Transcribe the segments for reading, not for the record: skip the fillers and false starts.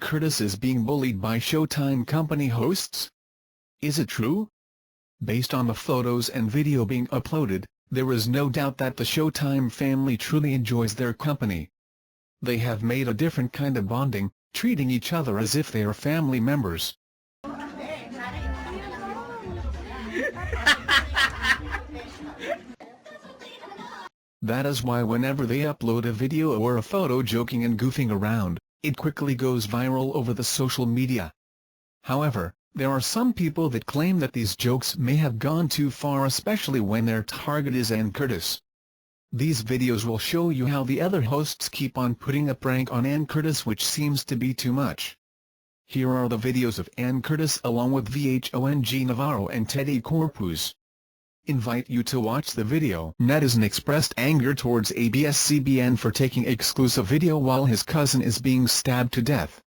Curtis is being bullied by Showtime company hosts? Is it true? Based on the photos and video being uploaded, there is no doubt that the Showtime family truly enjoys their company. They have made a different kind of bonding, treating each other as if they are family members. That is why whenever they upload a video or a photo joking and goofing around, it quickly goes viral over the social media. However, there are some people that claim that these jokes may have gone too far, especially when their target is Curtis. These videos will show you how the other hosts keep on putting a prank on Curtis, which seems to be too much. Here are the videos of Curtis along with Vhong Navarro and Teddy Corpuz. Invite you to watch the video. Netizen expressed anger towards ABSCBN for taking exclusive video while his cousin is being stabbed to death.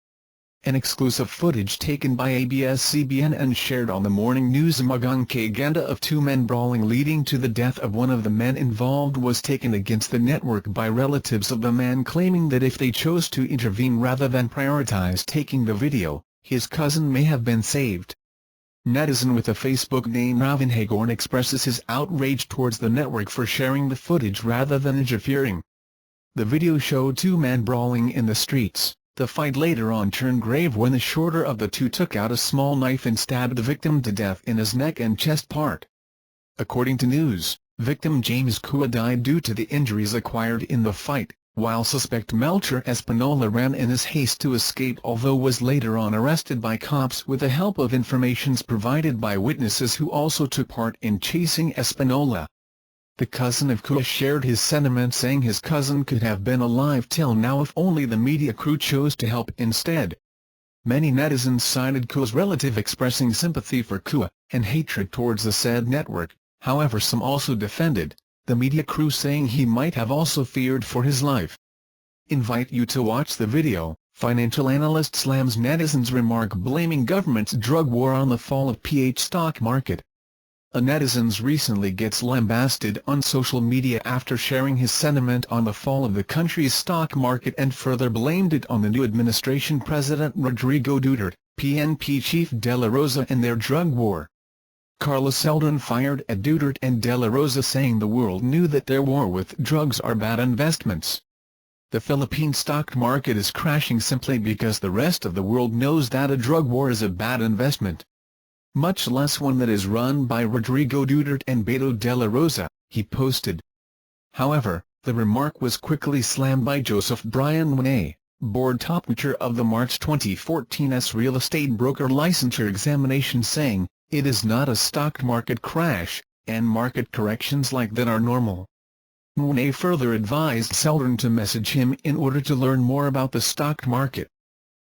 An exclusive footage taken by ABSCBN and shared on the morning news Magang Kaganda of two men brawling leading to the death of one of the men involved was taken against the network by relatives of the man, claiming that if they chose to intervene rather than prioritize taking the video, his cousin may have been saved. Netizen with a Facebook name Vhong expresses his outrage towards the network for sharing the footage rather than interfering. The video showed two men brawling in the streets. The fight later on turned grave when the shorter of the two took out a small knife and stabbed the victim to death in his neck and chest part. According to news, victim James Kua died due to the injuries acquired in the fight, while suspect Melcher Espinola ran in his haste to escape, although was later on arrested by cops with the help of informations provided by witnesses who also took part in chasing Espinola. The cousin of Kua shared his sentiments, saying his cousin could have been alive till now if only the media crew chose to help instead. Many netizens cited Kua's relative expressing sympathy for Kua, and hatred towards the said network. However, some also defended the media crew, saying he might have also feared for his life. Invite you to watch the video. Financial analyst slams netizens' remark blaming government's drug war on the fall of PH stock market. A netizen recently gets lambasted on social media after sharing his sentiment on the fall of the country's stock market and further blamed it on the new administration President Rodrigo Duterte, PNP chief De La Rosa and their drug war. Carlos Eldon fired at Duterte and De La Rosa, saying the world knew that their war with drugs are bad investments. The Philippine stock market is crashing simply because the rest of the world knows that a drug war is a bad investment. Much less one that is run by Rodrigo Duterte and Beto de la Rosa, he posted. However, the remark was quickly slammed by Joseph Brian Wynay, board topwatcher of the March 2014's real estate broker licensure examination, saying, "It is not a stock market crash, and market corrections like that are normal." Wynay further advised Seldon to message him in order to learn more about the stock market.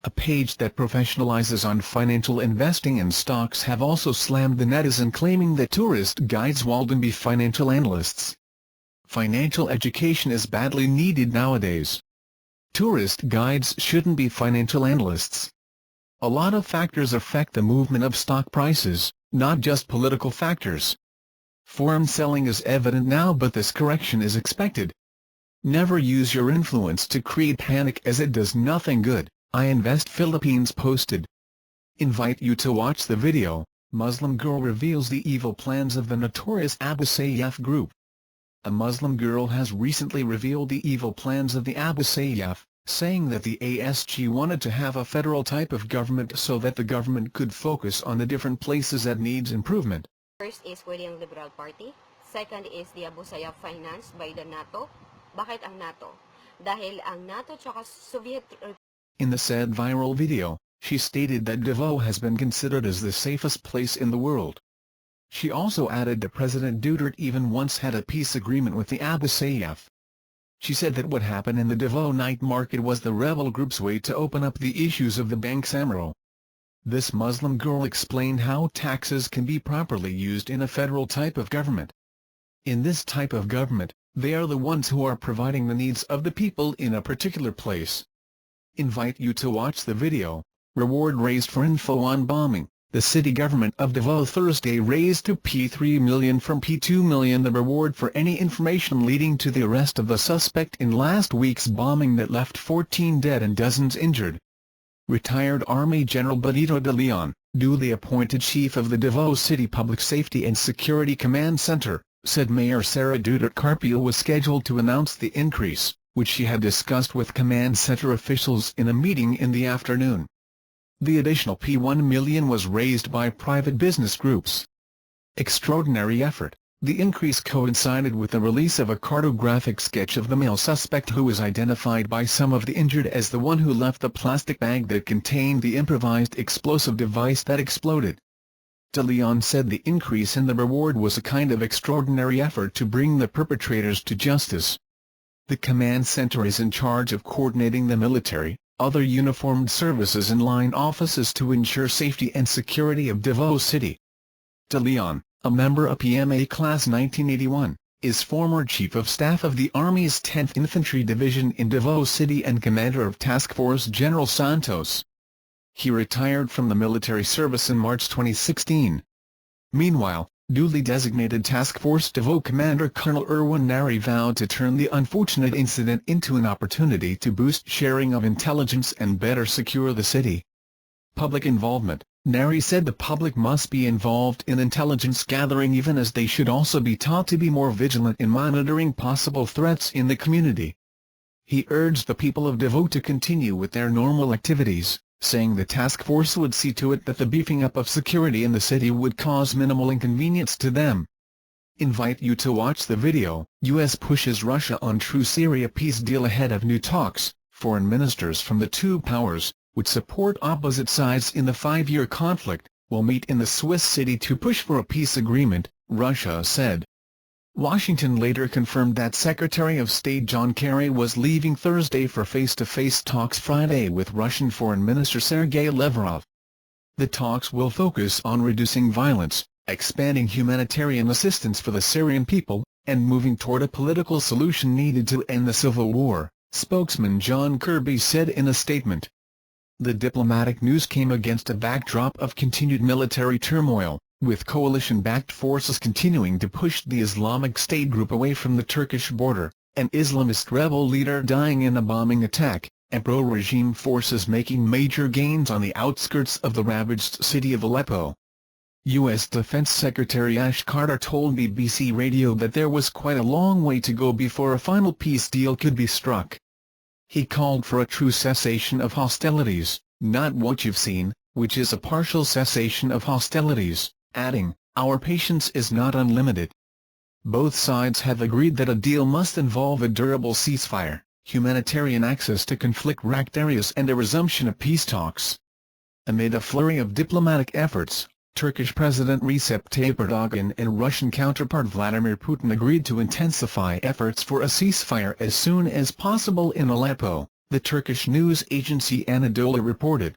A page that professionalizes on financial investing and stocks have also slammed the netizen, claiming that tourist guides wouldn't be financial analysts. Financial education is badly needed nowadays. Tourist guides shouldn't be financial analysts. A lot of factors affect the movement of stock prices, not just political factors. Foreign selling is evident now, but this correction is expected. Never use your influence to create panic, as it does nothing good. I Invest Philippines posted. Invite you to watch the video. Muslim girl reveals the evil plans of the notorious Abu Sayyaf group. A Muslim girl has recently revealed the evil plans of the Abu Sayyaf, saying that the ASG wanted to have a federal type of government so that the government could focus on the different places that needs improvement. First is yung Liberal Party. Second is the Abu Sayyaf financed by the NATO. Bakit ang NATO? Dahil ang NATO tsaka Soviet. In the said viral video, she stated that Davao has been considered as the safest place in the world. She also added that President Duterte even once had a peace agreement with the Abu Sayyaf. She said that what happened in the Davao night market was the rebel group's way to open up the issues of the Bank Samro. This Muslim girl explained how taxes can be properly used in a federal type of government. In this type of government, they are the ones who are providing the needs of the people in a particular place. Invite you to watch the video. Reward raised for info on bombing. The city government of Davao Thursday raised to P3 million from P2 million the reward for any information leading to the arrest of the suspect in last week's bombing that left 14 dead and dozens injured. retired Army General Benito de Leon, duly appointed chief of the Davao City Public Safety and Security Command Center, said Mayor Sara Duterte Carpio was scheduled to announce the increase, which she had discussed with command center officials in a meeting in the afternoon. The additional P1 million was raised by private business groups. Extraordinary effort. The increase coincided with the release of a cartographic sketch of the male suspect who was identified by some of the injured as the one who left the plastic bag that contained the improvised explosive device that exploded. De Leon said the increase in the reward was a kind of extraordinary effort to bring the perpetrators to justice. The command center is in charge of coordinating the military, other uniformed services and line offices to ensure safety and security of Davao City. De Leon, a member of PMA Class 1981, is former Chief of Staff of the Army's 10th Infantry Division in Davao City and Commander of Task Force General Santos. He retired from the military service in March 2016. Meanwhile, duly designated Task Force Davao Commander Colonel Erwin Nari vowed to turn the unfortunate incident into an opportunity to boost sharing of intelligence and better secure the city. Public involvement. Nari said the public must be involved in intelligence gathering even as they should also be taught to be more vigilant in monitoring possible threats in the community. He urged the people of Davao to continue with their normal activities, saying the task force would see to it that the beefing up of security in the city would cause minimal inconvenience to them. Invite you to watch the video. U.S. pushes Russia on true Syria peace deal ahead of new talks. Foreign ministers from the two powers, which support opposite sides in the 5-year conflict, will meet in the Swiss city to push for a peace agreement, Russia said. Washington later confirmed that Secretary of State John Kerry was leaving Thursday for face-to-face talks Friday with Russian Foreign Minister Sergei Lavrov. The talks will focus on reducing violence, expanding humanitarian assistance for the Syrian people, and moving toward a political solution needed to end the civil war, spokesman John Kirby said in a statement. The diplomatic news came against a backdrop of continued military turmoil, with coalition-backed forces continuing to push the Islamic State group away from the Turkish border, an Islamist rebel leader dying in a bombing attack, and pro-regime forces making major gains on the outskirts of the ravaged city of Aleppo. U.S. Defense Secretary Ash Carter told BBC Radio that there was quite a long way to go before a final peace deal could be struck. He called for a true cessation of hostilities, not what you've seen, which is a partial cessation of hostilities, adding, "Our patience is not unlimited." Both sides have agreed that a deal must involve a durable ceasefire, humanitarian access to conflict-racked areas and a resumption of peace talks. Amid a flurry of diplomatic efforts, Turkish President Recep Tayyip Erdogan and Russian counterpart Vladimir Putin agreed to intensify efforts for a ceasefire as soon as possible in Aleppo, the Turkish news agency Anadolu reported.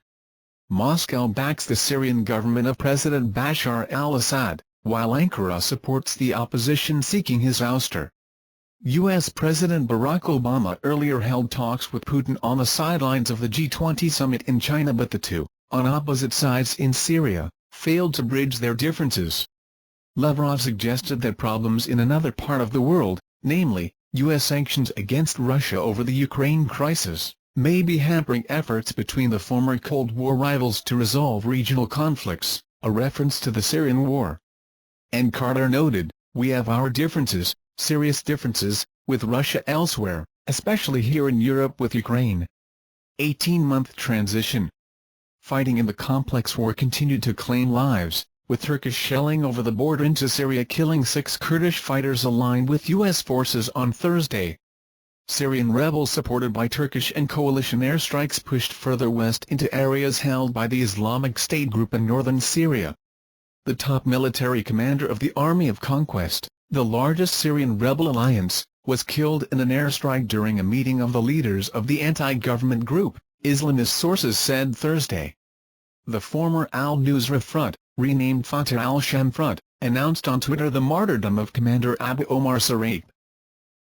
Moscow backs the Syrian government of President Bashar al-Assad, while Ankara supports the opposition seeking his ouster. U.S. President Barack Obama earlier held talks with Putin on the sidelines of the G20 summit in China, but the two, on opposite sides in Syria, failed to bridge their differences. Lavrov suggested that problems in another part of the world, namely, U.S. sanctions against Russia over the Ukraine crisis, may be hampering efforts between the former Cold War rivals to resolve regional conflicts, a reference to the Syrian war. And Carter noted, "We have our differences, serious differences, with Russia elsewhere, especially here in Europe with Ukraine." 18-month transition. Fighting in the complex war continued to claim lives, with Turkish shelling over the border into Syria killing 6 Kurdish fighters aligned with U.S. forces on Thursday. Syrian rebels supported by Turkish and coalition airstrikes pushed further west into areas held by the Islamic State group in northern Syria. The top military commander of the Army of Conquest, the largest Syrian rebel alliance, was killed in an airstrike during a meeting of the leaders of the anti-government group, Islamist sources said Thursday. The former al-Nusra Front, renamed Fatah al-Sham Front, announced on Twitter the martyrdom of Commander Abu Omar Sarraj.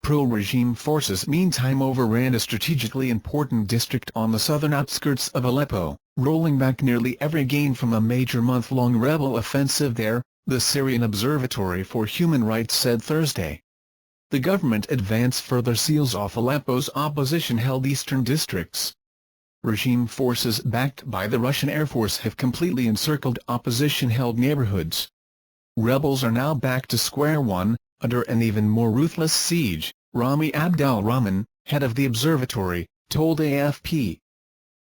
Pro-regime forces meantime overran a strategically important district on the southern outskirts of Aleppo, rolling back nearly every gain from a major month-long rebel offensive there, the Syrian Observatory for Human Rights said Thursday. The government advance further seals off Aleppo's opposition-held eastern districts. regime forces backed by the Russian Air Force have completely encircled opposition-held neighborhoods. Rebels are now back to square one, under an even more ruthless siege, Rami Abdul-Rahman, head of the observatory, told AFP.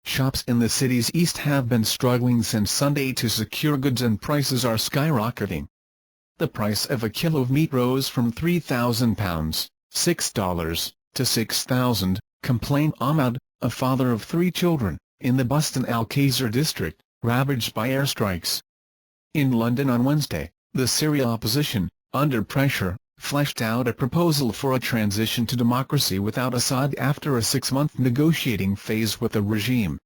Shops in the city's east have been struggling since Sunday to secure goods and prices are skyrocketing. The price of a kilo of meat rose from £3,000, $6, to $6,000, complained Ahmad, a father of 3 children, in the Bustan Al-Khazar district, ravaged by airstrikes. In London on Wednesday, the Syria opposition, under pressure, fleshed out a proposal for a transition to democracy without Assad after a 6-month negotiating phase with the regime.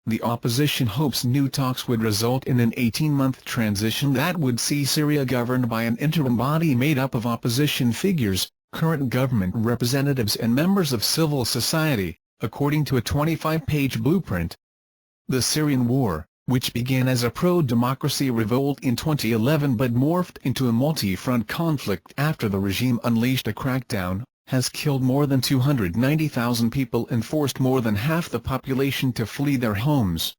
The opposition hopes new talks would result in an 18-month transition that would see Syria governed by an interim body made up of opposition figures, current government representatives and members of civil society, according to a 25-page blueprint. The Syrian war, which began as a pro-democracy revolt in 2011 but morphed into a multi-front conflict after the regime unleashed a crackdown, has killed more than 290,000 people and forced more than half the population to flee their homes.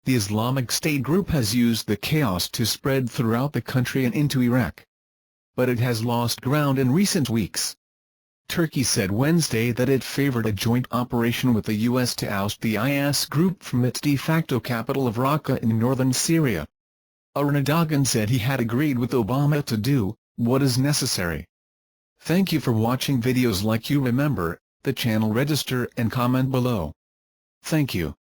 The Islamic State group has used the chaos to spread throughout the country and into Iraq. But it has lost ground in recent weeks. Turkey said Wednesday that it favored a joint operation with the U.S. to oust the IS group from its de facto capital of Raqqa in northern Syria. Erdogan said he had agreed with Obama to do what is necessary. Thank you for watching videos like you. Remember the channel, register and comment below. Thank you.